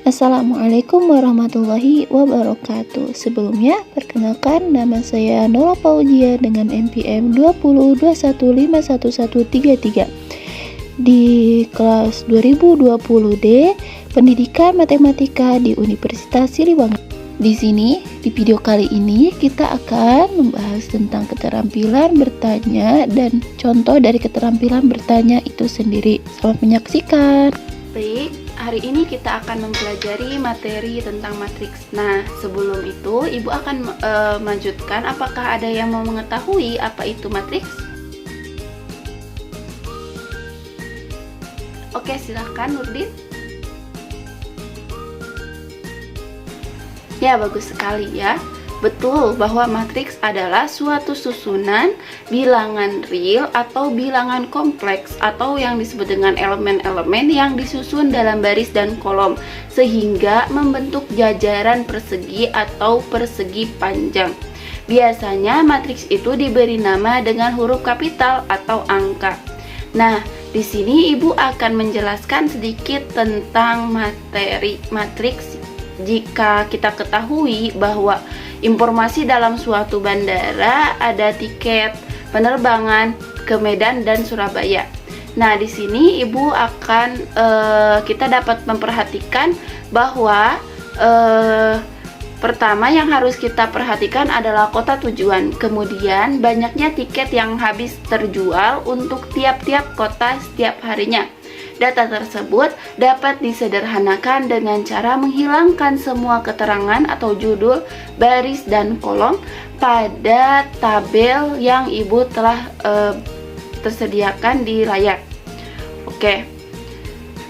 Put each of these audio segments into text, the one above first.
Assalamualaikum warahmatullahi wabarakatuh. Sebelumnya, perkenalkan nama saya Nola Paujia dengan NPM 2021511133 di kelas 2020D Pendidikan Matematika di Universitas Siliwangi. Di sini, di video kali ini kita akan membahas tentang keterampilan bertanya dan contoh dari keterampilan bertanya itu sendiri. Selamat menyaksikan. Baik, hari ini kita akan mempelajari materi tentang matriks. Nah, sebelum itu Ibu akan melanjutkan. Apakah ada yang mau mengetahui apa itu matriks? Oke, silahkan Nurdin. Ya, bagus sekali ya. Betul bahwa matriks adalah suatu susunan bilangan real atau bilangan kompleks atau yang disebut dengan elemen-elemen yang disusun dalam baris dan kolom sehingga membentuk jajaran persegi atau persegi panjang. Biasanya matriks itu diberi nama dengan huruf kapital atau angka. Nah, di sini Ibu akan menjelaskan sedikit tentang materi matriks. Jika kita ketahui bahwa informasi dalam suatu bandara ada tiket penerbangan ke Medan dan Surabaya. Nah, di sini Ibu akan kita dapat memperhatikan bahwa pertama yang harus kita perhatikan adalah kota tujuan. Kemudian banyaknya tiket yang habis terjual untuk tiap-tiap kota setiap harinya. Data tersebut dapat disederhanakan dengan cara menghilangkan semua keterangan atau judul, baris, dan kolom pada tabel yang Ibu telah tersediakan di layar. Oke,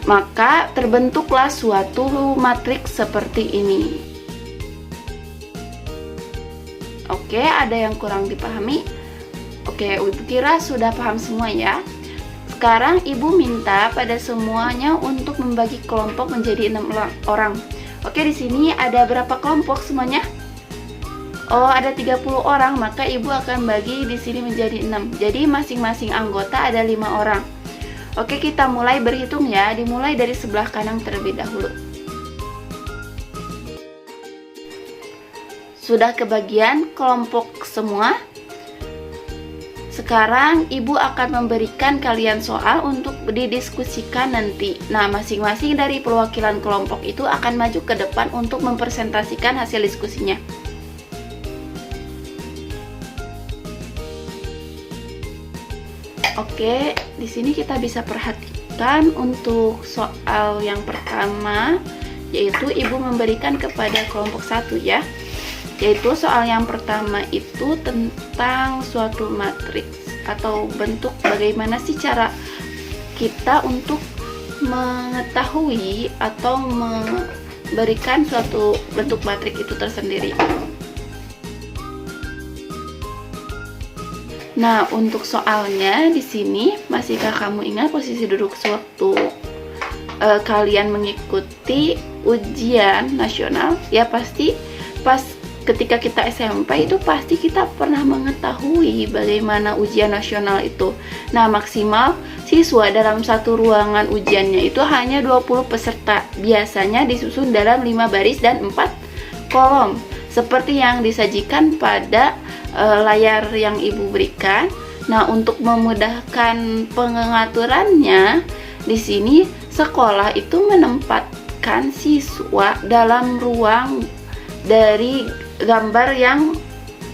maka terbentuklah suatu matriks seperti ini. Oke, ada yang kurang dipahami? Oke, Ibu kira sudah paham semua ya. Sekarang Ibu minta pada semuanya untuk membagi kelompok menjadi 6 orang. Oke, di sini ada berapa kelompok semuanya? Oh, ada 30 orang, maka Ibu akan bagi di sini menjadi 6. Jadi masing-masing anggota ada 5 orang. Oke, kita mulai berhitung ya. Dimulai dari sebelah kanan terlebih dahulu. Sudah kebagian kelompok semua? Sekarang Ibu akan memberikan kalian soal untuk didiskusikan nanti. Nah, masing-masing dari perwakilan kelompok itu akan maju ke depan untuk mempresentasikan hasil diskusinya. Oke, di sini kita bisa perhatikan untuk soal yang pertama, yaitu Ibu memberikan kepada kelompok 1 ya. Yaitu soal yang pertama itu tentang suatu matriks atau bentuk bagaimana sih cara kita untuk mengetahui atau memberikan suatu bentuk matriks itu tersendiri. Nah, untuk soalnya di sini, masihkah kamu ingat posisi duduk sewaktu kalian mengikuti ujian nasional? Ya, pasti pas ketika kita SMP itu pasti kita pernah mengetahui bagaimana ujian nasional itu. Nah, maksimal siswa dalam satu ruangan ujiannya itu hanya 20 peserta. Biasanya disusun dalam 5 baris dan 4 kolom. Seperti yang disajikan pada layar yang Ibu berikan. Nah, untuk memudahkan pengaturannya, di sini sekolah itu menempatkan siswa dalam ruang dari gambar yang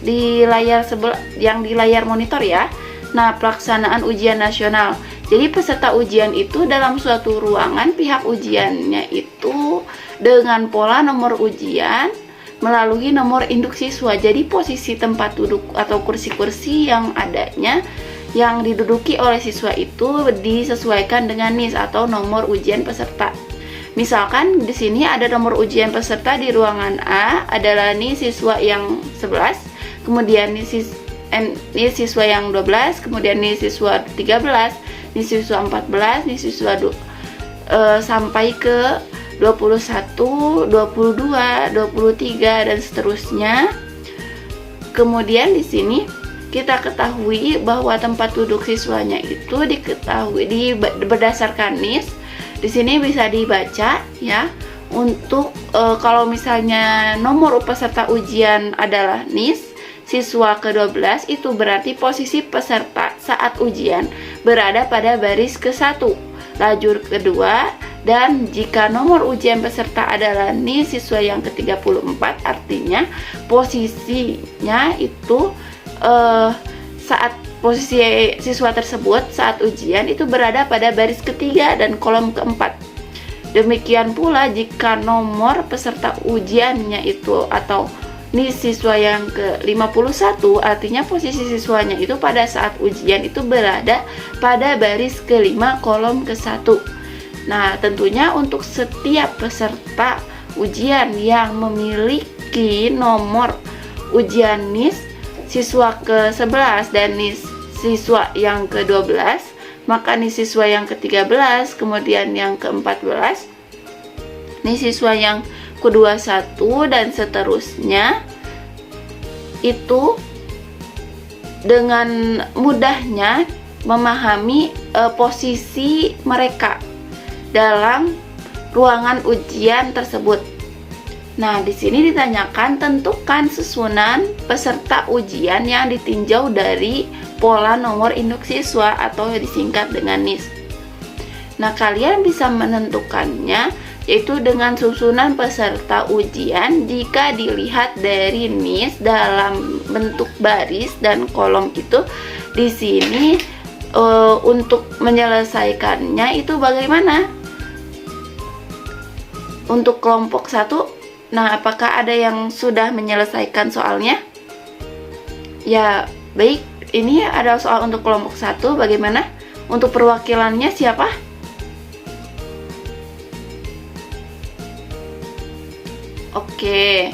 di layar yang di layar monitor ya. Nah, pelaksanaan ujian nasional. Jadi peserta ujian itu dalam suatu ruangan, pihak ujiannya itu dengan pola nomor ujian melalui nomor induk siswa. Jadi posisi tempat duduk atau kursi-kursi yang adanya yang diduduki oleh siswa itu disesuaikan dengan NIS atau nomor ujian peserta. Misalkan di sini ada nomor ujian peserta di ruangan A adalah nih siswa yang 11, kemudian nih siswa yang 12, kemudian nih siswa 13, nih siswa 14, nih siswa sampai ke 21, 22, 23 dan seterusnya. Kemudian di sini kita ketahui bahwa tempat duduk siswanya itu berdasarkan NIS. Di sini bisa dibaca ya untuk kalau misalnya nomor peserta ujian adalah NIS siswa ke-12, itu berarti posisi peserta saat ujian berada pada baris ke-1 lajur kedua. Dan jika nomor ujian peserta adalah NIS siswa yang ke-34, artinya posisinya itu saat posisi siswa tersebut saat ujian itu berada pada baris ketiga dan kolom keempat. Demikian pula jika nomor peserta ujiannya itu atau NIS siswa yang ke-51, artinya posisi siswanya itu pada saat ujian itu berada pada baris ke-5 kolom ke-1. Nah, tentunya untuk setiap peserta ujian yang memiliki nomor ujian NIS siswa ke-11 dan NIS siswa yang ke-12, maka NIS siswa yang ke-13, kemudian yang ke-14, NIS siswa yang ke-21 dan seterusnya, itu dengan mudahnya memahami posisi mereka dalam ruangan ujian tersebut. Nah, di sini ditanyakan tentukan susunan peserta ujian yang ditinjau dari pola nomor induk siswa atau disingkat dengan NIS. Nah, kalian bisa menentukannya yaitu dengan susunan peserta ujian jika dilihat dari NIS dalam bentuk baris dan kolom itu. Di sini untuk menyelesaikannya itu bagaimana? Untuk kelompok 1, nah apakah ada yang sudah menyelesaikan soalnya? Ya, baik, ini ada soal untuk kelompok 1, bagaimana? Untuk perwakilannya siapa? Oke,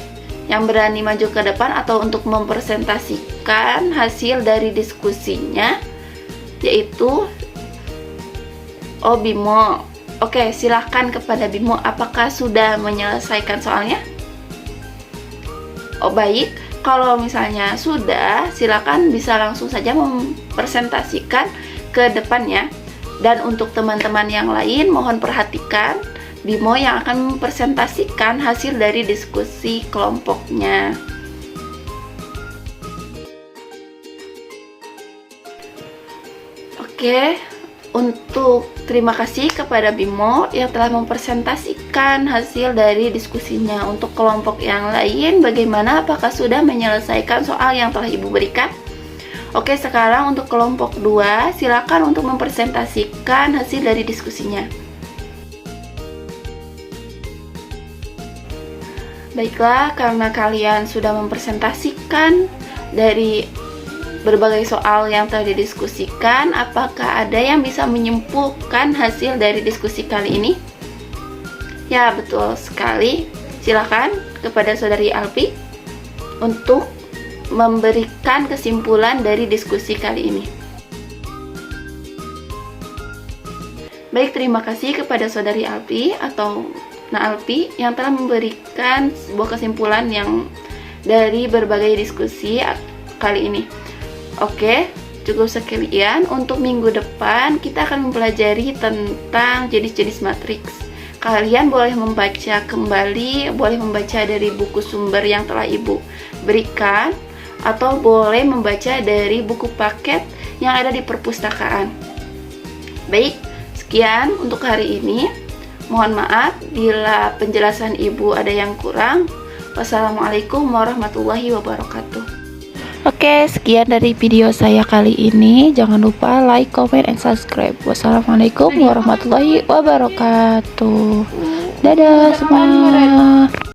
yang berani maju ke depan atau untuk mempresentasikan hasil dari diskusinya yaitu Bimo. Oke, silahkan kepada Bimo, apakah sudah menyelesaikan soalnya? Oh baik, kalau misalnya sudah, silakan bisa langsung saja mempresentasikan ke depannya. Dan untuk teman-teman yang lain, mohon perhatikan Bimo yang akan mempresentasikan hasil dari diskusi kelompoknya. Oke, untuk terima kasih kepada Bimo yang telah mempresentasikan hasil dari diskusinya. Untuk kelompok yang lain, bagaimana? Apakah sudah menyelesaikan soal yang telah Ibu berikan? Oke, sekarang untuk kelompok 2, silakan untuk mempresentasikan hasil dari diskusinya. Baiklah, karena kalian sudah mempresentasikan dari berbagai soal yang telah didiskusikan, apakah ada yang bisa menyimpulkan hasil dari diskusi kali ini? Ya, betul sekali. Silakan kepada Saudari Alpi untuk memberikan kesimpulan dari diskusi kali ini. Baik, terima kasih kepada Saudari Alpi atau Alpi yang telah memberikan sebuah kesimpulan yang dari berbagai diskusi kali ini. Oke, cukup sekian. Untuk minggu depan kita akan mempelajari tentang jenis-jenis matriks. Kalian boleh membaca kembali, boleh membaca dari buku sumber yang telah Ibu berikan, atau boleh membaca dari buku paket yang ada di perpustakaan. Baik, sekian untuk hari ini. Mohon maaf bila penjelasan Ibu ada yang kurang. Wassalamualaikum warahmatullahi wabarakatuh. Oke, sekian dari video saya kali ini. Jangan lupa like, comment, and subscribe. Wassalamualaikum warahmatullahi wabarakatuh. Dadah semua.